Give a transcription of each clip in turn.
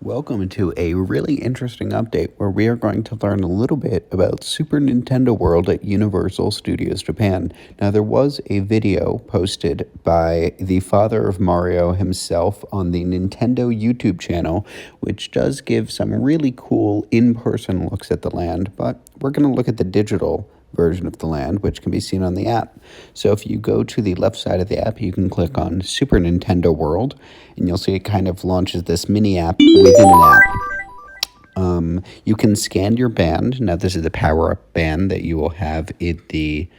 Welcome to a really interesting update where we are going to learn a little bit about Super Nintendo World at Universal Studios Japan. Now, there was a video posted by the father of Mario himself on the Nintendo YouTube channel, which does give some really cool in-person looks at the land, but we're going to look at the digital version of the land, which can be seen on the app. So if you go to the left side of the app, you can click on Super Nintendo World, and you'll see it kind of launches this mini app within an app. You can scan your band. Now, this is the PowerUp Band that you will have in the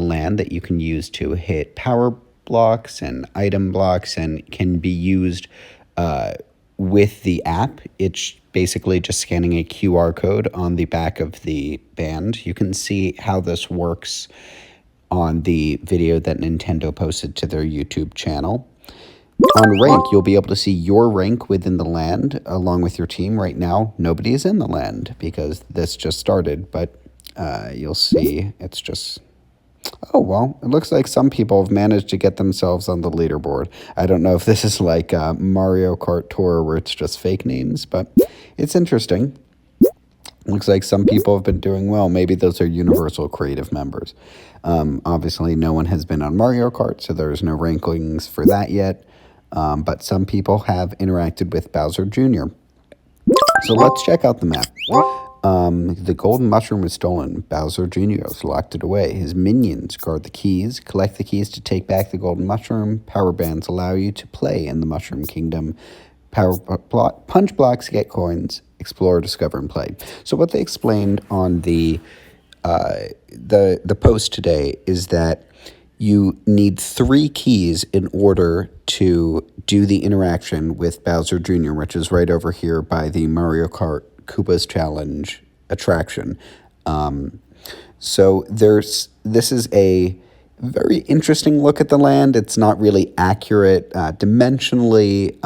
land that you can use to hit power blocks and item blocks, and can be used with the app. It's basically just scanning a QR code on the back of the band. You can see how this works on the video that Nintendo posted to their YouTube channel. On rank, you'll be able to see your rank within the land along with your team. Right now, nobody is in the land because this just started, but you'll see it's just... Oh, well, it looks like some people have managed to get themselves on the leaderboard. I don't know if this is like Mario Kart Tour where it's just fake names, but it's interesting. Looks like some people have been doing well. Maybe those are Universal Creative members. Obviously, no one has been on Mario Kart, so there's no rankings for that yet. But some people have interacted with Bowser Jr. So let's check out the map. The golden mushroom was stolen. Bowser Jr. has locked it away. His minions guard the keys. Collect the keys to take back the golden mushroom. Power bands allow you to play in the Mushroom Kingdom. Punch blocks get coins. Explore, discover, and play. So what they explained on the post today is that you need 3 keys in order to do the interaction with Bowser Jr., which is right over here by the Mario Kart Koopa's Challenge attraction. So this is a very interesting look at the land. It's not really accurate dimensionally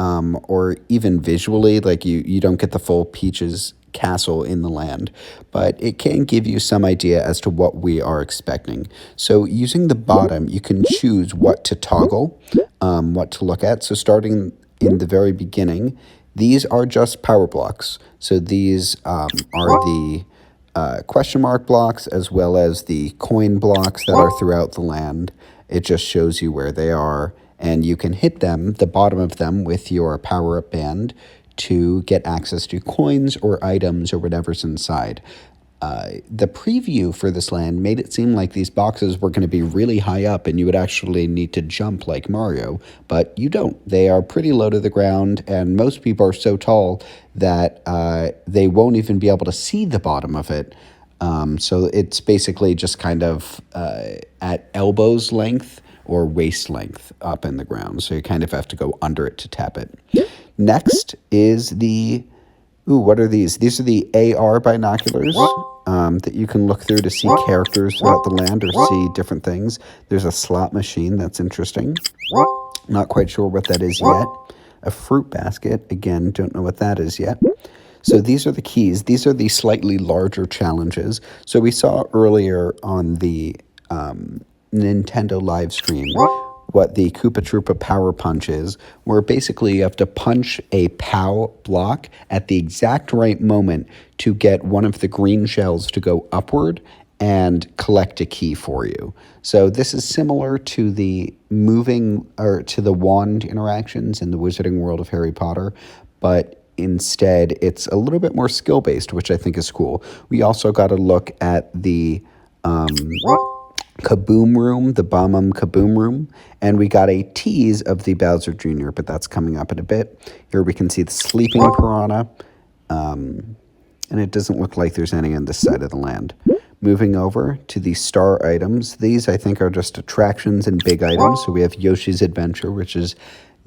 or even visually. Like you don't get the full Peach's castle in the land, but it can give you some idea as to what we are expecting. So using the bottom, you can choose what to toggle, what to look at. So starting in the very beginning, these are just power blocks. So these are the question mark blocks as well as the coin blocks that are throughout the land. It just shows you where they are, and you can hit them, the bottom of them, with your PowerUp Band to get access to coins or items or whatever's inside. The preview for this land made it seem like these boxes were going to be really high up and you would actually need to jump like Mario, but you don't. They are pretty low to the ground, and most people are so tall that they won't even be able to see the bottom of it. So it's basically just kind of at elbows length or waist length up in the ground. So you kind of have to go under it to tap it. Next is the... Ooh, what are these? These are the AR binoculars that you can look through to see characters throughout the land or see different things. There's a slot machine. That's interesting. Not quite sure what that is yet. A fruit basket. Again, don't know what that is yet. So these are the keys. These are the slightly larger challenges. So we saw earlier on the Nintendo live stream what the Koopa Troopa Power Punch is, where basically you have to punch a POW block at the exact right moment to get one of the green shells to go upward and collect a key for you. So this is similar to the to the wand interactions in the Wizarding World of Harry Potter, but instead it's a little bit more skill-based, which I think is cool. We also got a look at the Kaboom Room, the Boom Kaboom Room, and we got a tease of the Bowser Jr., but that's coming up in a bit. Here we can see the Sleeping Piranha, and it doesn't look like there's any on this side of the land. Moving over to the star items, these I think are just attractions and big items. So we have Yoshi's Adventure, which is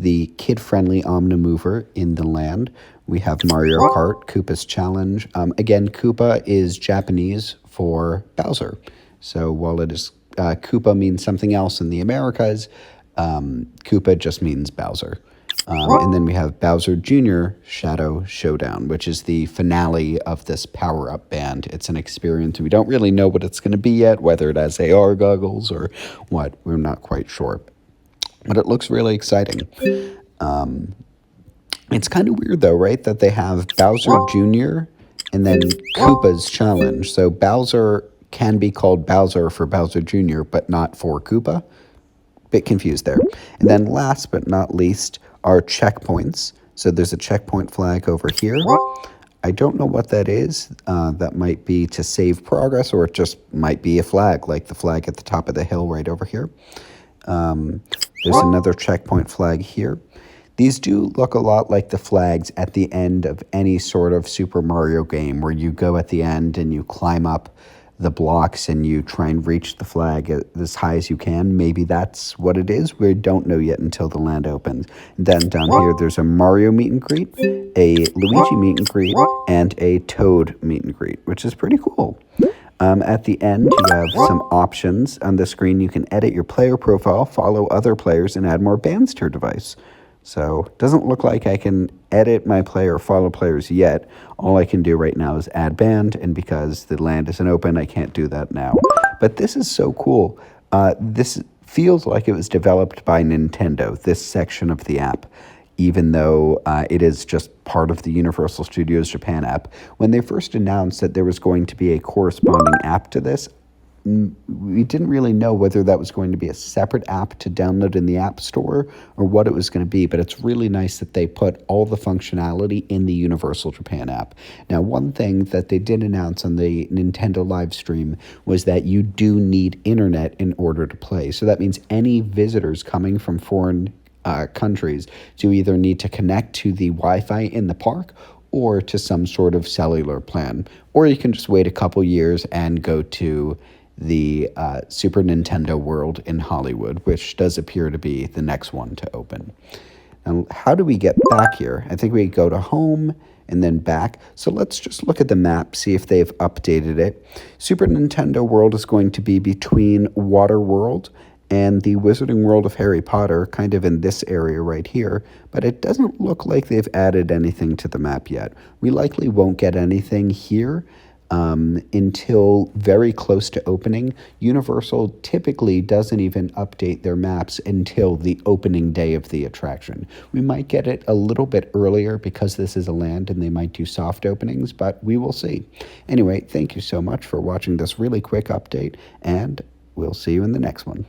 the kid-friendly Omnimover in the land. We have Mario Kart, Koopa's Challenge. Again, Koopa is Japanese for Bowser. So while it is Koopa means something else in the Americas, Koopa just means Bowser. And then we have Bowser Jr. Shadow Showdown, which is the finale of this PowerUp Band. It's an experience. We don't really know what it's going to be yet, whether it has AR goggles or what. We're not quite sure. But it looks really exciting. It's kind of weird though, right? That they have Bowser Jr. and then Koopa's challenge. So Bowser can be called Bowser for Bowser Jr., but not for Koopa. Bit confused there. And then last but not least are checkpoints. So there's a checkpoint flag over here. I don't know what that is. That might be to save progress, or it just might be a flag, like the flag at the top of the hill right over here. There's another checkpoint flag here. These do look a lot like the flags at the end of any sort of Super Mario game, where you go at the end and you climb up the blocks and you try and reach the flag as high as you can. Maybe that's what it is. We don't know yet until the land opens. And then down here, there's a Mario meet and greet, a Luigi meet and greet, and a Toad meet and greet, which is pretty cool. At the end, you have some options on the screen. You can edit your player profile, follow other players, and add more bands to your device. So it doesn't look like I can edit my player or follow players yet. All I can do right now is add band, and because the land isn't open, I can't do that now. But this is so cool. This feels like it was developed by Nintendo, this section of the app, even though it is just part of the Universal Studios Japan app. When they first announced that there was going to be a corresponding app to this, we didn't really know whether that was going to be a separate app to download in the App Store or what it was going to be, but it's really nice that they put all the functionality in the Universal Japan app. Now, one thing that they did announce on the Nintendo live stream was that you do need internet in order to play. So that means any visitors coming from foreign countries do either need to connect to the Wi-Fi in the park or to some sort of cellular plan, or you can just wait a couple years and go to the Super Nintendo World in Hollywood, which does appear to be the next one to open. Now, how do we get back here? I think we go to home and then back. So let's just look at the map, see if they've updated it. Super Nintendo World is going to be between Water World and the Wizarding World of Harry Potter, kind of in this area right here, but it doesn't look like they've added anything to the map yet. We likely won't get anything here until very close to opening. Universal typically doesn't even update their maps until the opening day of the attraction. We might get it a little bit earlier because this is a land and they might do soft openings, but we will see. Anyway, thank you so much for watching this really quick update, and we'll see you in the next one.